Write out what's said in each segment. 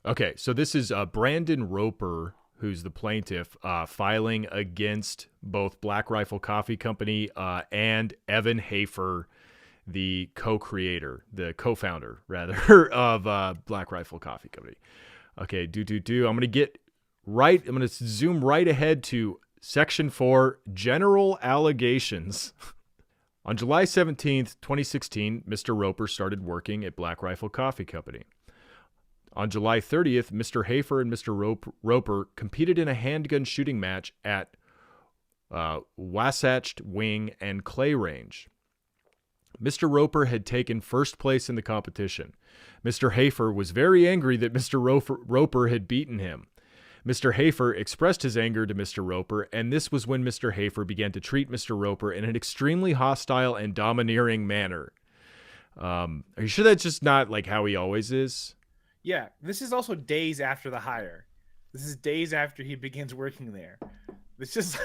Okay, so this is Brandon Roper, who's the plaintiff, filing against both Black Rifle Coffee Company and Evan Hafer, the co-creator, the co-founder, rather, of Black Rifle Coffee Company. Okay, I'm going to zoom right ahead to Section 4, General Allegations. On July 17th, 2016, Mr. Roper started working at Black Rifle Coffee Company. On July 30th, Mr. Hafer and Mr. Roper competed in a handgun shooting match at Wasatch Wing and Clay Range. Mr. Roper had taken first place in the competition. Mr. Hafer was very angry that Mr. Roper had beaten him. Mr. Hafer expressed his anger to Mr. Roper, and this was when Mr. Hafer began to treat Mr. Roper in an extremely hostile and domineering manner. Are you sure that's just not like how he always is? Yeah, this is also days after the hire. This is days after he begins working there. This is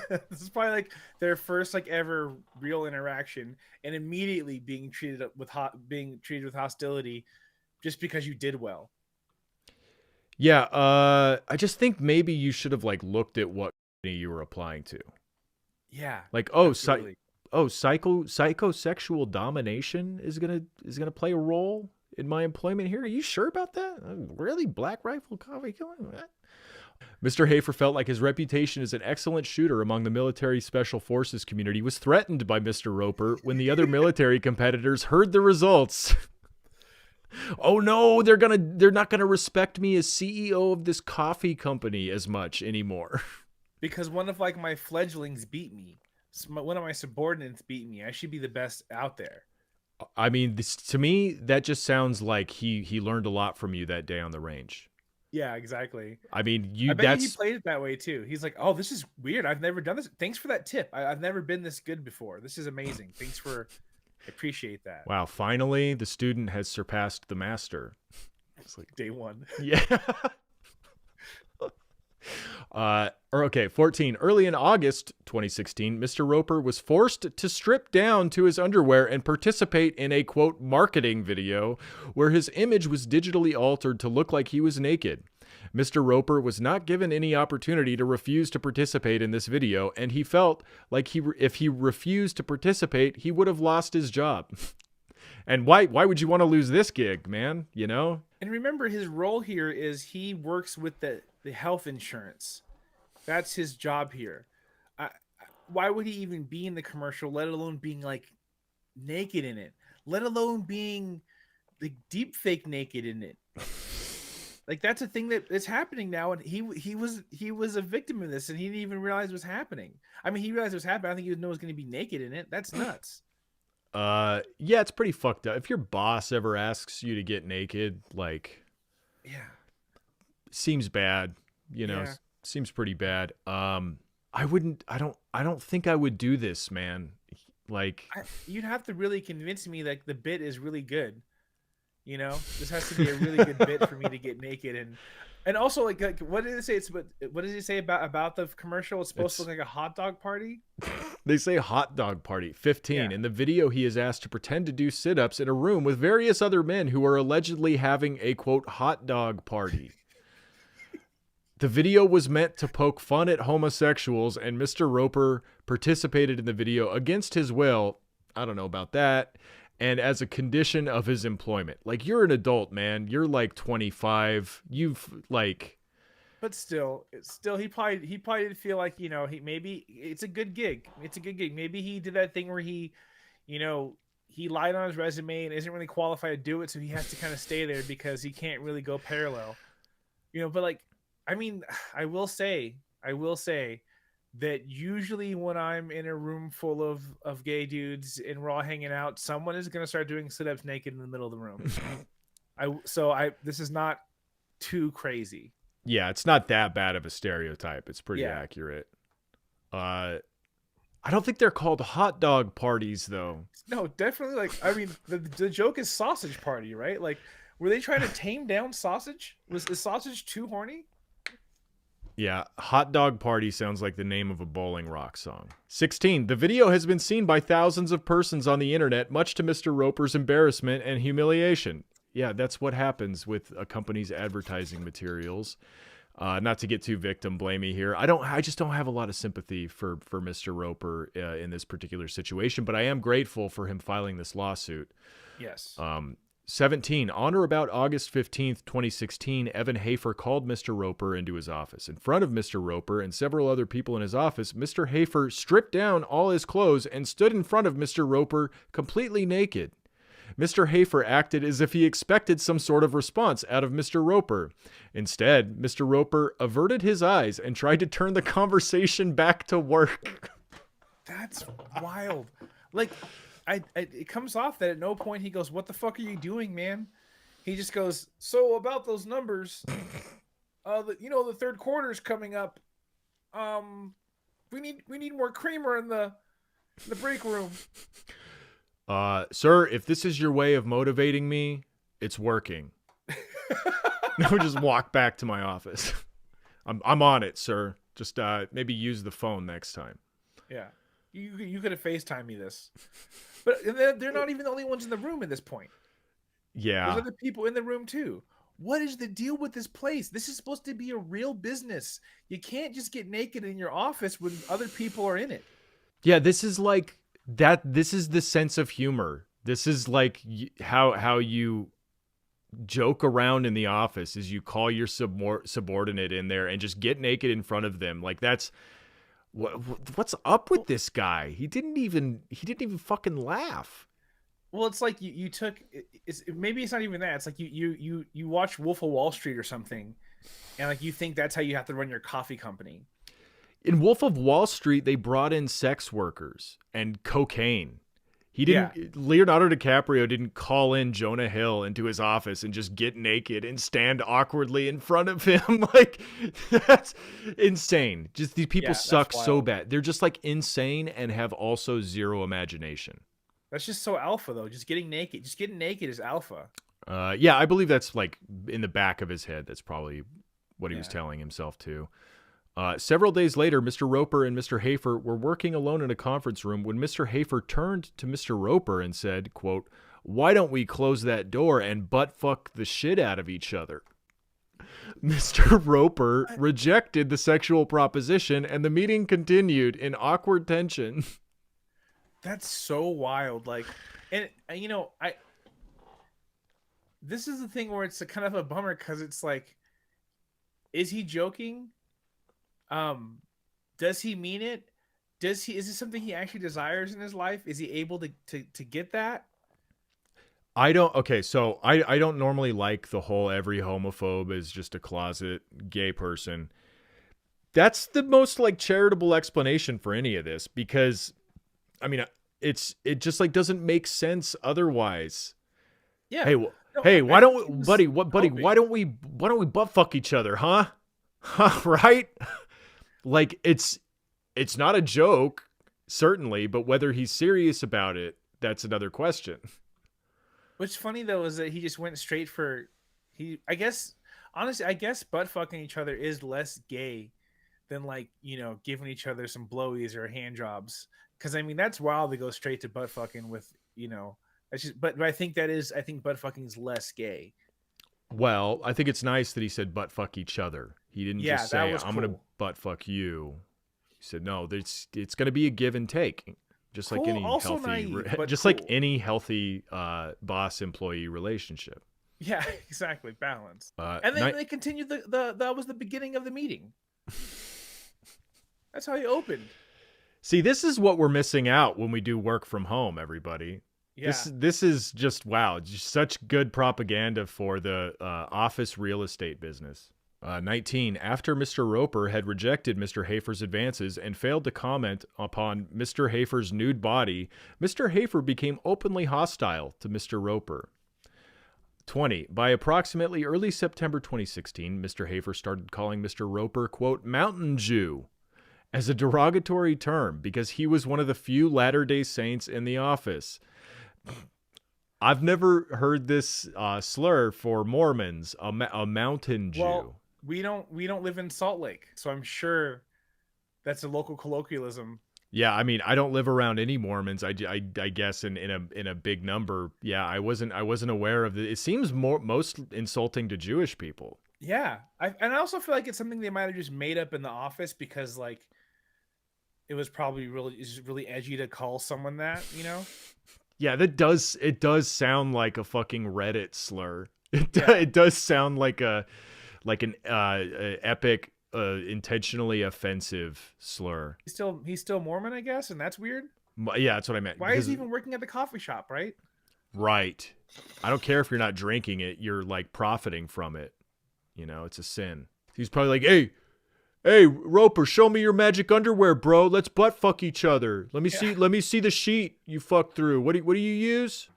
this is probably like their first like ever real interaction, and immediately being treated with hostility just because you did well. Yeah, I just think maybe you should have like looked at what you were applying to. Yeah, like psychosexual domination is gonna play a role in my employment here. Are you sure about that? Really, Black Rifle Coffee Co? Mr. Hafer felt like his reputation as an excellent shooter among the military special forces community was threatened by Mr. Roper when the other military competitors heard the results. Oh no, they're not gonna respect me as CEO of this coffee company as much anymore. Because one of like my fledglings beat me. One of my subordinates beat me. I should be the best out there. I mean, to me, that just sounds like he learned a lot from you that day on the range. Yeah, exactly. I mean, I bet he played it that way too. He's like, "Oh, this is weird. I've never done this. Thanks for that tip. I've never been this good before. This is amazing. Thanks for, I appreciate that." Wow, finally, the student has surpassed the master. It's like day one. Yeah. 14. Early in August 2016, Mr. Roper was forced to strip down to his underwear and participate in a, quote, marketing video where his image was digitally altered to look like he was naked. Mr. Roper was not given any opportunity to refuse to participate in this video, and he felt like if he refused to participate, he would have lost his job. And why would you want to lose this gig, man? You know? And remember, his role here is he works with the health insurance. That's his job here. Why would he even be in the commercial, let alone being like naked in it, let alone being like deep fake naked in it? Like that's a thing that is happening now, and he was a victim of this, and he didn't even realize it was happening. I mean, he realized it was happening. I think he didn't know it was going to be naked in it. That's nuts. Yeah, it's pretty fucked up. If your boss ever asks you to get naked, like, yeah, seems bad. You know, seems pretty bad. I don't think I would do this, man. Like, you'd have to really convince me that the bit is really good. You know, this has to be a really good bit for me to get naked, and also like what did it say? What did it say about the commercial? It's supposed to look like a hot dog party. They say hot dog party. 15. Yeah. In the video, he is asked to pretend to do sit-ups in a room with various other men who are allegedly having a, quote, hot dog party. The video was meant to poke fun at homosexuals, and Mr. Roper participated in the video against his will. I don't know about that. And as a condition of his employment. Like, you're an adult, man. You're like 25. You've like... But still, he probably did feel like, you know, maybe it's a good gig. It's a good gig. Maybe he did that thing where he, you know, he lied on his resume and isn't really qualified to do it, so he has to kind of stay there because he can't really go parallel. You know, but like, I mean, I will say that usually when I'm in a room full of gay dudes and we're all hanging out, someone is going to start doing sit-ups naked in the middle of the room. This is not too crazy. Yeah, it's not that bad of a stereotype. It's pretty accurate. I don't think they're called hot dog parties, though. No, definitely. Like, I mean, the joke is sausage party, right? Like, were they trying to tame down sausage? Was the sausage too horny? Yeah, hot dog party sounds like the name of a Bowling Rock song. 16. The video has been seen by thousands of persons on the internet, much to Mr. Roper's embarrassment and humiliation. Yeah, that's what happens with a company's advertising materials. Not to get too victim blamey here. I just don't have a lot of sympathy for Mr. Roper in this particular situation, but I am grateful for him filing this lawsuit. Yes. 17. On or about August 15th, 2016, Evan Hafer called Mr. Roper into his office. In front of Mr. Roper and several other people in his office, Mr. Hafer stripped down all his clothes and stood in front of Mr. Roper completely naked. Mr. Hafer acted as if he expected some sort of response out of Mr. Roper. Instead, Mr. Roper averted his eyes and tried to turn the conversation back to work. That's wild. Like, it comes off that at no point he goes, "What the fuck are you doing, man?" He just goes, "So about those numbers, the third quarter's coming up. We need more creamer in the break room." Sir, if this is your way of motivating me, it's working. I would just walk back to my office. I'm on it, sir. Just maybe use the phone next time. Yeah, you could have FaceTimed me this, but they're not even the only ones in the room at this point. Yeah, there's other people in the room too. What is the deal with this place? This is supposed to be a real business. You can't just get naked in your office when other people are in it. Yeah, this is like that. This is the sense of humor. This is like how you joke around in the office is you call your subordinate in there and just get naked in front of them. Like that's what's up with this guy? He didn't even fucking laugh. Well, it's like you took maybe it's not even that. It's like you watch Wolf of Wall Street or something, and like you think that's how you have to run your coffee company. In Wolf of Wall Street, they brought in sex workers and cocaine. He didn't. Yeah. Leonardo DiCaprio didn't call in Jonah Hill into his office and just get naked and stand awkwardly in front of him. Like, that's insane. Just these people suck so bad. They're just like insane and have also zero imagination. That's just so alpha, though. Just getting naked. Just getting naked is alpha. Yeah, I believe that's like in the back of his head. That's probably what he was telling himself too. Several days later, Mr. Roper and Mr. Hafer were working alone in a conference room when Mr. Hafer turned to Mr. Roper and said, quote, "Why don't we close that door and butt fuck the shit out of each other?" Mr. Roper rejected the sexual proposition and the meeting continued in awkward tension. That's so wild. Like, and this is the thing where it's a kind of a bummer because it's like, is he joking? Does he mean it? Is this something he actually desires in his life? Is he able to get that? So I don't normally like the whole every homophobe is just a closet gay person. That's the most like charitable explanation for any of this because I mean it just like doesn't make sense otherwise. Yeah. Hey, why don't we, buddy, why don't we butt fuck each other, huh? Right? Like it's not a joke, certainly, but whether he's serious about it, that's another question. What's funny though is that he just went straight for I guess butt fucking each other is less gay than like, giving each other some blowies or hand jobs. Cause I mean that's wild to go straight to butt fucking with, that's just but I think butt fucking is less gay. Well, I think it's nice that he said butt fuck each other. He didn't just say, I'm going to butt fuck you. He said, no, it's going to be a give and take. Just like any any healthy boss employee relationship. Yeah, exactly. Balance. And then they continued that was the beginning of the meeting. That's how he opened. See, this is what we're missing out when we do work from home, everybody. Yeah. This is just, wow, just such good propaganda for the office real estate business. 19. After Mr. Roper had rejected Mr. Hafer's advances and failed to comment upon Mr. Hafer's nude body, Mr. Hafer became openly hostile to Mr. Roper. 20. By approximately early September 2016, Mr. Hafer started calling Mr. Roper, quote, Mountain Jew, as a derogatory term because he was one of the few Latter-day Saints in the office. I've never heard this slur for Mormons, a mountain Jew. Well, we don't live in Salt Lake, so I'm sure that's a local colloquialism. Yeah, I mean, I don't live around any Mormons. I guess in a big number. Yeah, I wasn't aware of it. It seems most insulting to Jewish people. Yeah, and I also feel like it's something they might have just made up in the office because like it was probably really edgy to call someone that, you know? Yeah, it does sound like a fucking Reddit slur. Yeah. It does sound like an epic, intentionally offensive slur. He's still Mormon, I guess, and that's weird. Yeah, that's what I meant. Why is he even working at the coffee shop, right? Right. I don't care if you're not drinking it. You're like profiting from it. You know, it's a sin. He's probably like, hey, Roper, show me your magic underwear, bro. Let's butt fuck each other. Let me see the sheet you fucked through. What do you use?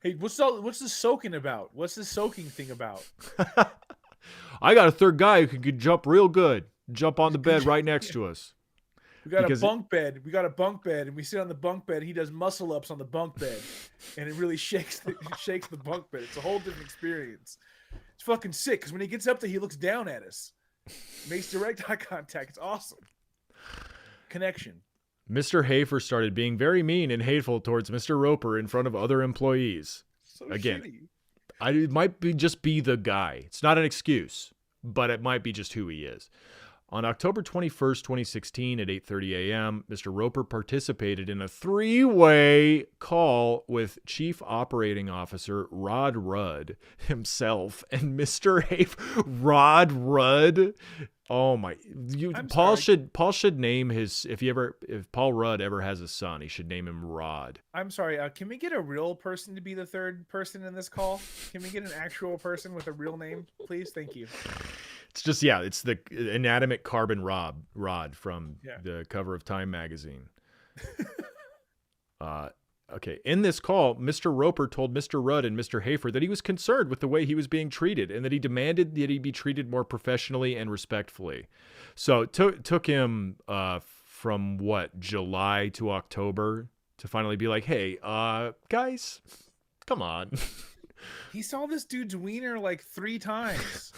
Hey, what's this soaking about? What's this soaking thing about? I got a third guy who can jump real good. Jump on the bed right next to us. We got a bunk bed. We got a bunk bed, and we sit on the bunk bed. He does muscle ups on the bunk bed, and it really shakes the bunk bed. It's a whole different experience. It's fucking sick because when he gets up there, he looks down at us, makes direct eye contact. It's awesome. Connection. Mr. Hafer started being very mean and hateful towards Mr. Roper in front of other employees. So again, shitty. it might just be the guy. It's not an excuse, but it might be just who he is. On October 21st, 2016 at 8:30 a.m., Mr. Roper participated in a three-way call with Chief Operating Officer Rod Rudd himself and Mr. Hafer. Rod Rudd? Oh my! Paul should name his if Paul Rudd ever has a son, he should name him Rod. I'm sorry. Can we get a real person to be the third person in this call? Can we get an actual person with a real name, please? Thank you. It's just it's the inanimate carbon rod from the cover of Time magazine. Okay. In this call, Mr. Roper told Mr. Rudd and Mr. Hafer that he was concerned with the way he was being treated and that he demanded that he be treated more professionally and respectfully. So it took him from July to October to finally be like, hey, guys, come on. He saw this dude's wiener like 3 times.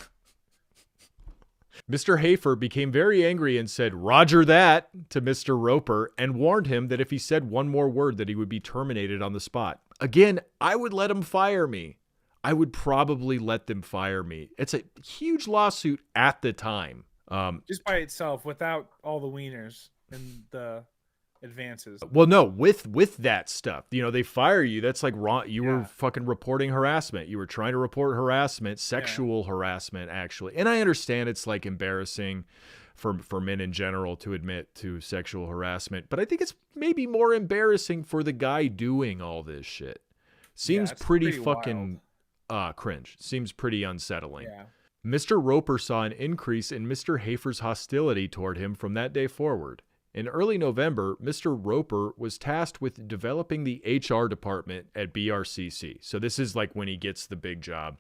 Mr. Hafer became very angry and said, "Roger that," to Mr. Roper and warned him that if he said one more word that he would be terminated on the spot. Again, I would let him fire me. I would probably let them fire me. It's a huge lawsuit at the time. Just by itself, without all the wieners and the advances. Well, no, with that stuff, they fire you. That's like wrong. You were fucking reporting harassment. You were trying to report harassment, sexual harassment, actually. And I understand it's like embarrassing for men in general to admit to sexual harassment, but I think it's maybe more embarrassing for the guy doing all this shit. Seems pretty fucking cringe. Seems pretty unsettling. Yeah. Mr. Roper saw an increase in Mr. Hafer's hostility toward him from that day forward. In early November, Mr. Roper was tasked with developing the HR department at BRCC. So this is like when he gets the big job.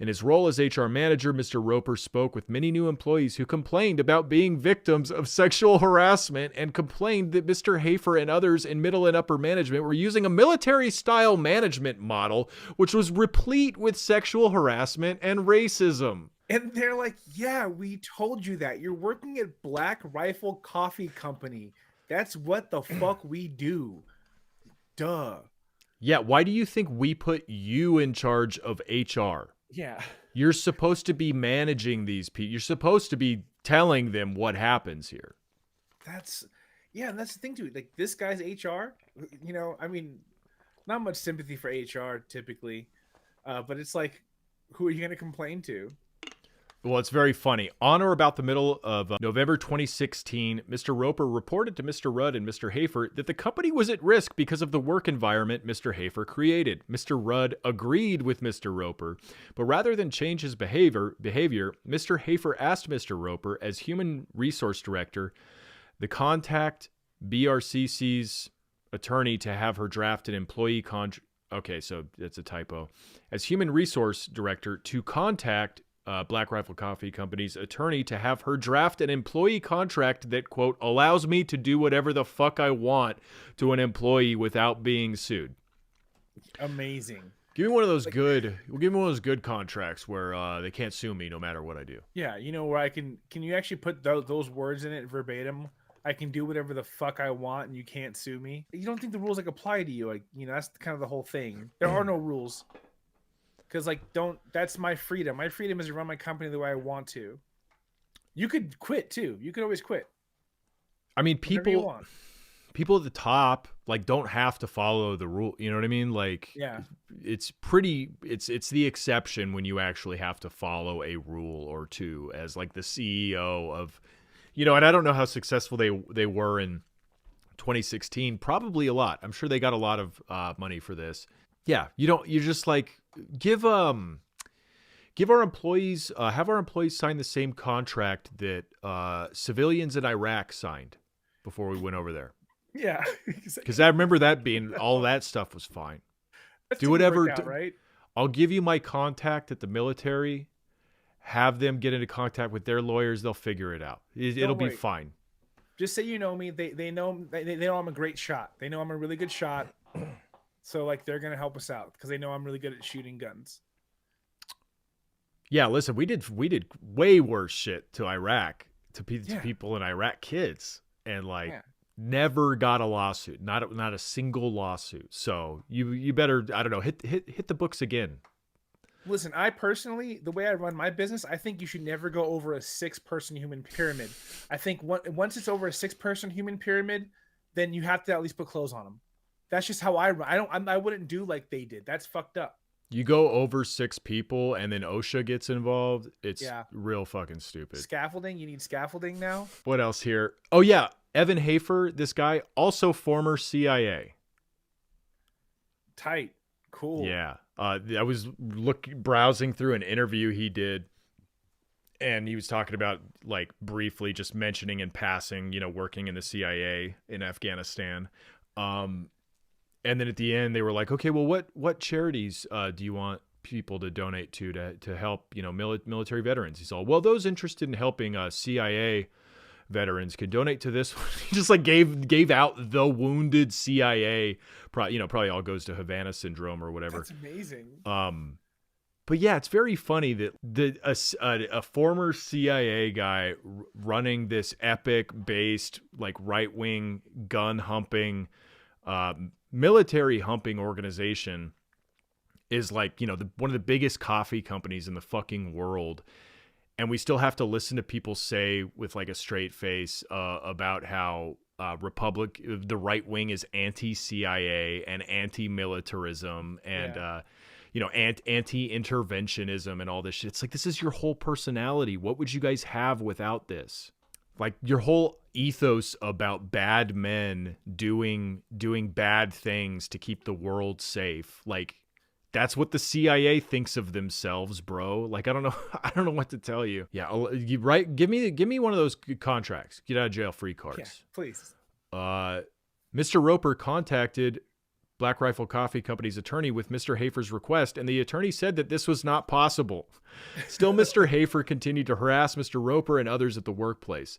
In his role as HR manager, Mr. Roper spoke with many new employees who complained about being victims of sexual harassment and complained that Mr. Hafer and others in middle and upper management were using a military-style management model, which was replete with sexual harassment and racism. And they're like, yeah, we told you that. You're working at Black Riffle Coffee Company. That's what the fuck we do. Duh. Yeah, why do you think we put you in charge of HR? Yeah. You're supposed to be managing these people. You're supposed to be telling them what happens here. And that's the thing too. Like, this guy's HR, I mean, not much sympathy for HR typically. But it's like, who are you going to complain to? Well, it's very funny. On or about the middle of November 2016, Mr. Roper reported to Mr. Rudd and Mr. Hafer that the company was at risk because of the work environment Mr. Hafer created. Mr. Rudd agreed with Mr. Roper, but rather than change his behavior, Mr. Hafer asked Mr. Roper, as Human Resource Director, to contact BRCC's attorney to have her draft an employee contract. Okay, so that's a typo. As Human Resource Director, to contact Black Riffle Coffee Company's attorney to have her draft an employee contract that, quote, allows me to do whatever the fuck I want to an employee without being sued. Amazing. Give me one of those We'll give me one of those good contracts where they can't sue me no matter what I do. Yeah, where I can you actually put those words in it verbatim? I can do whatever the fuck I want and you can't sue me. You don't think the rules like apply to you? Like, you know, that's kind of the whole thing. There are no rules. Because like, that's my freedom. My freedom is to run my company the way I want to. You could quit too. You could always quit. I mean, Whenever you want. people at the top like don't have to follow the rule. You know what I mean? Like, yeah, it's the exception when you actually have to follow a rule or two as like the CEO of, you know, and I don't know how successful they were in 2016. Probably a lot. I'm sure they got a lot of money for this. Yeah, you're just like give our employees have our employees sign the same contract that civilians in Iraq signed before we went over there. Yeah, because I remember that being all that stuff was fine. Do whatever. Out, right? I'll give you my contact at the military. Have them get into contact with their lawyers. They'll figure it out. It'll be fine. Just say you know me. They know I'm a great shot. They know I'm a really good shot. So like they're gonna help us out because they know I'm really good at shooting guns. Yeah, listen, we did way worse shit to Iraq to people in Iraq, kids, and like never got a lawsuit, not a single lawsuit. So you better, I don't know, hit the books again. Listen, I personally, the way I run my business, I think you should never go over a 6-person human pyramid. I think once it's over a 6-person human pyramid, then you have to at least put clothes on them. That's just how I run. I wouldn't do like they did. That's fucked up. You go over 6 people and then OSHA gets involved. It's real fucking stupid. Scaffolding. You need scaffolding now. What else here? Oh yeah. Evan Hafer, this guy, also former CIA. Tight. Cool. Yeah. I was browsing through an interview he did, and he was talking about, like, briefly just mentioning in passing, you know, working in the CIA in Afghanistan. And then at the end, they were like, okay, well, what charities do you want people to donate to help, you know, military veterans? He's all, well, those interested in helping CIA veterans can donate to this one. He just like gave out the wounded CIA, probably all goes to Havana syndrome or whatever. That's amazing. But yeah, it's very funny that a former CIA guy running this epic based like right wing gun humping, military humping organization is like, you know, one of the biggest coffee companies in the fucking world. And we still have to listen to people say with like a straight face about how the right wing is anti-CIA and anti-militarism and, you know, anti-interventionism and all this shit. It's like, this is your whole personality. What would you guys have without this? Like your whole ethos about bad men doing bad things to keep the world safe. Like, that's what the CIA thinks of themselves, bro. Like, I don't know what to tell you. Yeah, right. Give me one of those contracts. Get out of jail free cards. Yeah, please. Mr. Roper contacted Black Riffle Coffee Company's attorney with Mr. Hafer's request, and the attorney said that this was not possible. Still, Mr. Hafer continued to harass Mr. Roper and others at the workplace.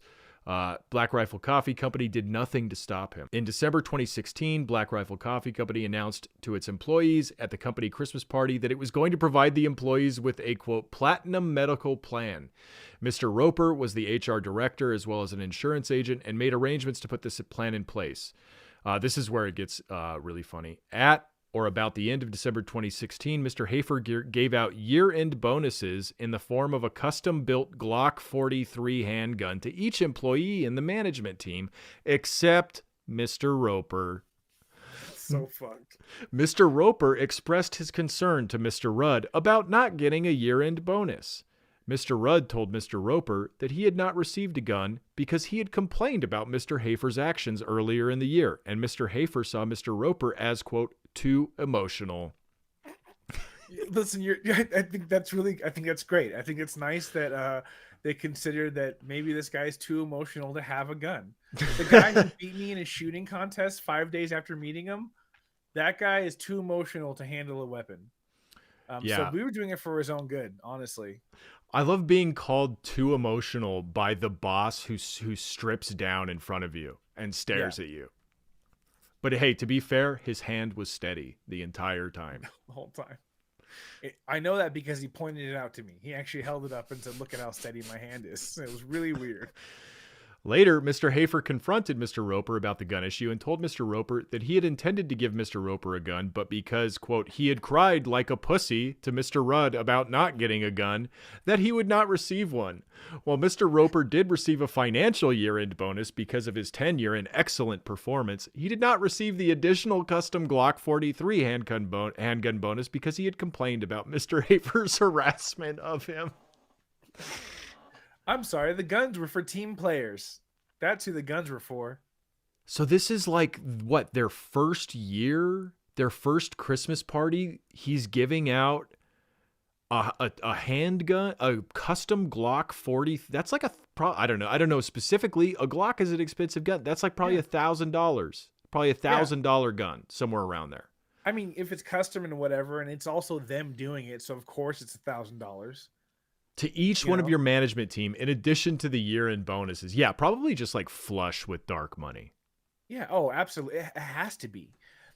Black Riffle Coffee Company did nothing to stop him. In December 2016, Black Riffle Coffee Company announced to its employees at the company Christmas party that it was going to provide the employees with a, quote, platinum medical plan. Mr. Roper was the HR director as well as an insurance agent and made arrangements to put this plan in place. This is where it gets really funny. At or about the end of December 2016, Mr. Hafer gave out year-end bonuses in the form of a custom-built Glock 43 handgun to each employee in the management team, except Mr. Roper. So fucked. Mr. Roper expressed his concern to Mr. Rudd about not getting a year-end bonus. Mr. Rudd told Mr. Roper that he had not received a gun because he had complained about Mr. Hafer's actions earlier in the year, and Mr. Hafer saw Mr. Roper as, quote, too emotional. Listen, I think that's great. I think it's nice that they consider that maybe this guy's too emotional to have a gun. The guy who beat me in a shooting contest 5 days after meeting him, that guy is too emotional to handle a weapon. So we were doing it for his own good, honestly. I love being called too emotional by the boss who strips down in front of you and stares at you. But hey, to be fair, his hand was steady the entire time. The whole time. I know that because he pointed it out to me. He actually held it up and said, look at how steady my hand is. It was really weird. Later, Mr. Hafer confronted Mr. Roper about the gun issue and told Mr. Roper that he had intended to give Mr. Roper a gun, but because, quote, he had cried like a pussy to Mr. Rudd about not getting a gun, that he would not receive one. While Mr. Roper did receive a financial year-end bonus because of his tenure and excellent performance, he did not receive the additional custom Glock 43 handgun bonus because he had complained about Mr. Hafer's harassment of him. I'm sorry, the guns were for team players. That's who the guns were for. So this is like, what, their first year? Their first Christmas party? He's giving out a handgun, a custom Glock 40. That's like I don't know specifically. A Glock is an expensive gun. That's like probably $1,000. Probably $1,000 gun, somewhere around there. I mean, if it's custom and whatever, and it's also them doing it, so of course it's $1,000. To each one of your management team, in addition to the year-end bonuses. Yeah, probably just like flush with dark money. Yeah. Oh, absolutely. It has to be.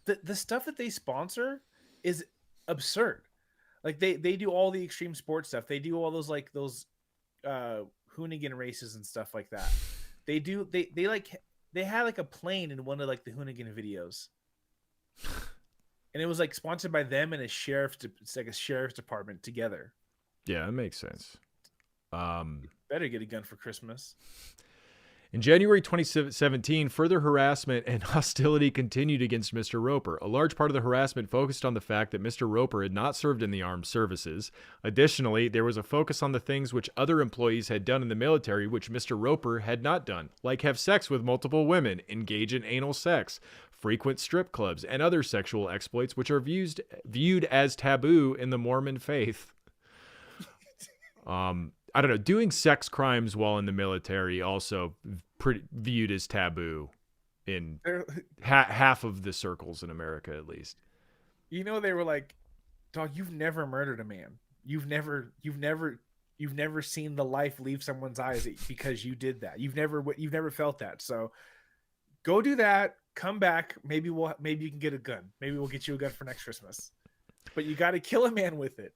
The stuff that they sponsor is absurd. Like they do all the extreme sports stuff. They do all those Hoonigan races and stuff like that. They had like a plane in one of like the Hoonigan videos. And it was like sponsored by them and it's like a sheriff's department together. Yeah, that makes sense. Better get a gun for Christmas. In January 2017, further harassment and hostility continued against Mr. Roper. A large part of the harassment focused on the fact that Mr. Roper had not served in the armed services. Additionally, there was a focus on the things which other employees had done in the military which Mr. Roper had not done, like have sex with multiple women, engage in anal sex, frequent strip clubs, and other sexual exploits which are viewed as taboo in the Mormon faith. I don't know, doing sex crimes while in the military also viewed as taboo in half of the circles in America, at least. You know, they were like, dog, you've never murdered a man. You've never seen the life leave someone's eyes because you did that. You've never felt that. So go do that. Come back. Maybe you can get a gun. Maybe we'll get you a gun for next Christmas, but you got to kill a man with it.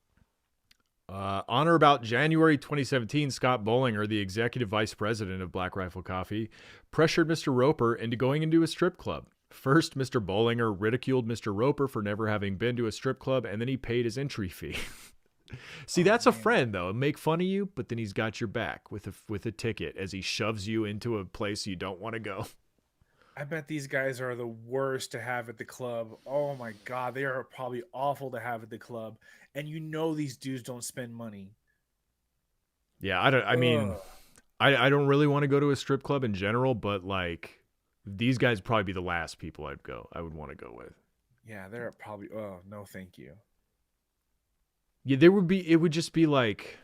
On or about January 2017, Scott Bollinger, the executive vice president of Black Riffle Coffee, pressured Mr. Roper into going into a strip club. First, Mr. Bollinger ridiculed Mr. Roper for never having been to a strip club, and then he paid his entry fee. See, that's a friend, though. Make fun of you, but then he's got your back with a ticket as he shoves you into a place you don't want to go. I bet these guys are the worst to have at the club. Oh my God, they are probably awful to have at the club. And you know these dudes don't spend money. Yeah, I don't really want to go to a strip club in general, but like these guys would probably be the last people I would want to go with. Yeah, they're probably no, thank you. Yeah, it would just be like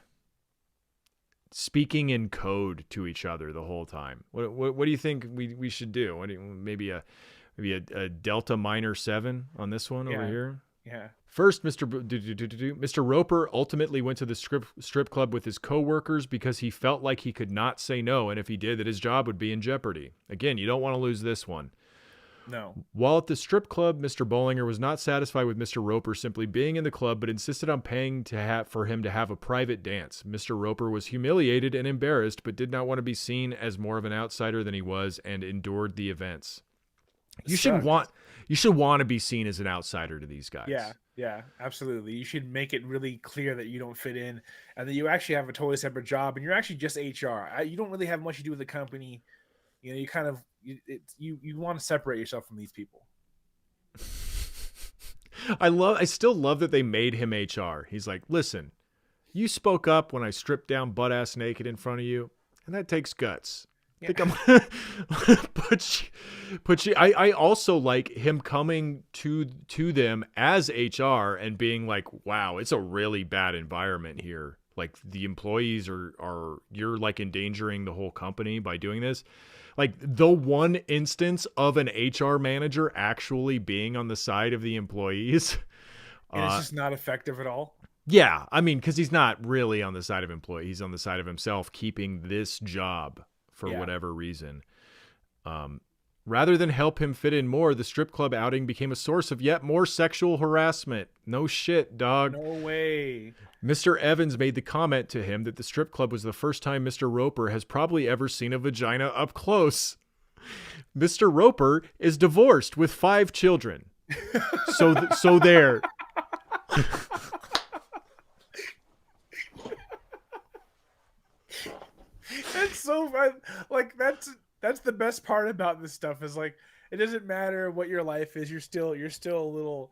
speaking in code to each other the whole time. What do you think we should do? Maybe a Delta minor 7 on this one over here? Yeah. First, Mr. Roper ultimately went to the strip club with his coworkers because he felt like he could not say no, and if he did, that his job would be in jeopardy. Again, you don't want to lose this one. No. While at the strip club, Mr. Bollinger was not satisfied with Mr. Roper simply being in the club, but insisted on paying for him to have a private dance. Mr. Roper was humiliated and embarrassed, but did not want to be seen as more of an outsider than he was, and endured the events. You should want to be seen as an outsider to these guys. Yeah, absolutely. You should make it really clear that you don't fit in, and that you actually have a totally separate job, and you're actually just HR. You don't really have much to do with the company. You know, you kind of you want to separate yourself from these people. I still love that they made him HR. He's like, listen, you spoke up when I stripped down butt ass naked in front of you, and that takes guts. Yeah. I think but I also like him coming to them as HR and being like, wow, it's a really bad environment here. Like the employees you're like endangering the whole company by doing this. Like the one instance of an HR manager actually being on the side of the employees. And it's just not effective at all. Yeah. I mean, because he's not really on the side of employees. He's on the side of himself keeping this job for whatever reason. Rather than help him fit in more, the strip club outing became a source of yet more sexual harassment. No shit, dog. No way. Mr. Evans made the comment to him that the strip club was the first time Mr. Roper has probably ever seen a vagina up close. Mr. Roper is divorced with 5 children. So there. That's so fun. Like that's the best part about this stuff is like it doesn't matter what your life is, you're still a little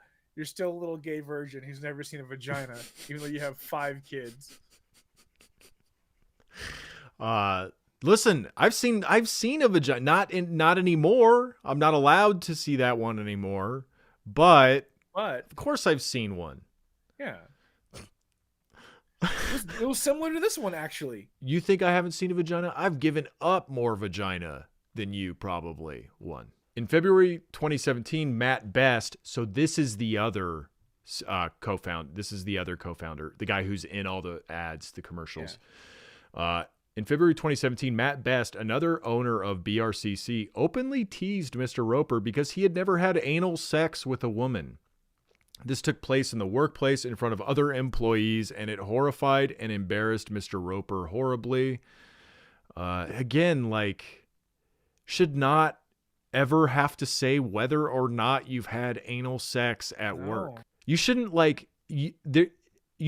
gay virgin who's never seen a vagina, even though you have 5 kids. Listen, I've seen a vagina, not anymore. I'm not allowed to see that one anymore. But of course I've seen one. Yeah. It was similar to this one, actually. You think I haven't seen a vagina? I've given up more vagina than you probably won. In February 2017, Matt Best, so this is the other co-founder. This is the other co-founder, the guy who's in all the ads, the commercials. Yeah. In February 2017, Matt Best, another owner of BRCC, openly teased Mr. Roper because he had never had anal sex with a woman. This took place in the workplace in front of other employees, and it horrified and embarrassed Mr. Roper horribly. Again, like, should not ever have to say whether or not you've had anal sex at work. You shouldn't, like, you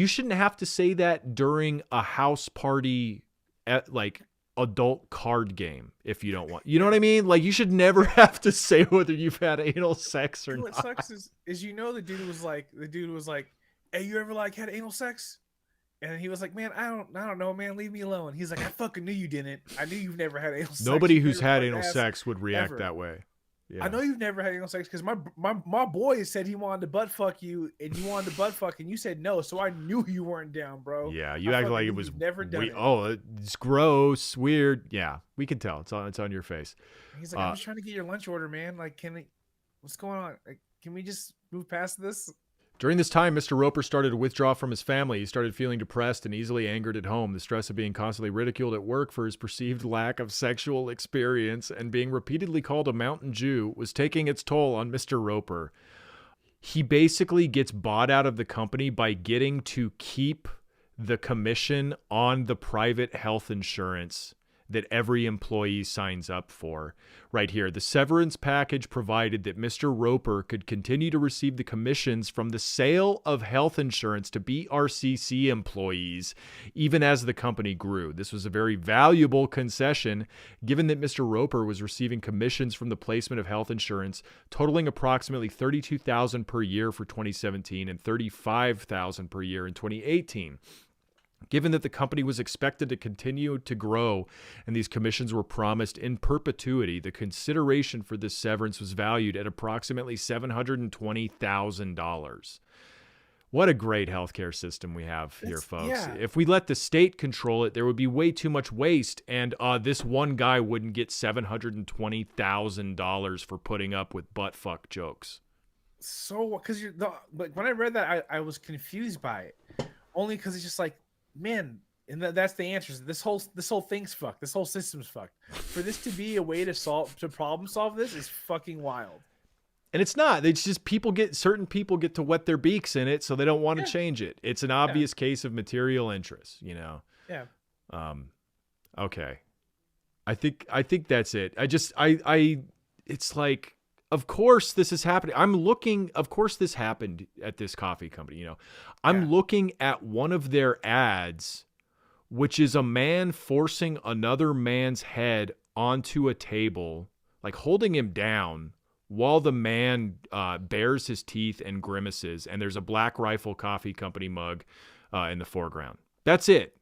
shouldn't have to say that during a house party at, like, adult card game if you don't want. You know what I mean? Like, you should never have to say whether you've had anal sex or not. What sucks is the dude was like, hey, you ever like had anal sex? And he was like, man, I don't know, man, leave me alone. He's like, I fucking knew you didn't. I knew you've never had anal sex. Nobody who's had anal sex would react that way. Yeah. I know you've never had anal sex because my boy said he wanted to butt fuck you and you wanted to butt fuck and you said no, so I knew you weren't down, bro. Yeah, you act like it was never done it. Oh, it's gross, weird. Yeah, we can tell. It's on your face. He's like, I'm just trying to get your lunch order, man. Like, what's going on? Like, can we just move past this? During this time, Mr. Roper started to withdraw from his family. He started feeling depressed and easily angered at home. The stress of being constantly ridiculed at work for his perceived lack of sexual experience and being repeatedly called a mountain Jew was taking its toll on Mr. Roper. He basically gets bought out of the company by getting to keep the commission on the private health insurance that every employee signs up for. Right here, the severance package provided that Mr. Roper could continue to receive the commissions from the sale of health insurance to BRCC employees, even as the company grew. This was a very valuable concession, given that Mr. Roper was receiving commissions from the placement of health insurance, totaling approximately $32,000 per year for 2017 and $35,000 per year in 2018. Given that the company was expected to continue to grow and these commissions were promised in perpetuity, the consideration for this severance was valued at approximately $720,000. What a great healthcare system we have here, folks. Yeah. If we let the state control it, there would be way too much waste, and this one guy wouldn't get $720,000 for putting up with butt-fuck jokes. So, but when I read that, I was confused by it. Only because it's just like, man, and that's the answer. This whole thing's fucked. This whole system's fucked. For this to be a way to problem solve this is fucking wild. And it's not. It's just certain people get to wet their beaks in it, so they don't want to change it. It's an obvious case of material interest, you know. Yeah. Okay. I think that's it. It's like, of course this is happening. Of course this happened at this coffee company, you know. I'm looking at one of their ads, which is a man forcing another man's head onto a table, like holding him down while the man bares his teeth and grimaces. And there's a Black Riffle Coffee Company mug in the foreground. That's it.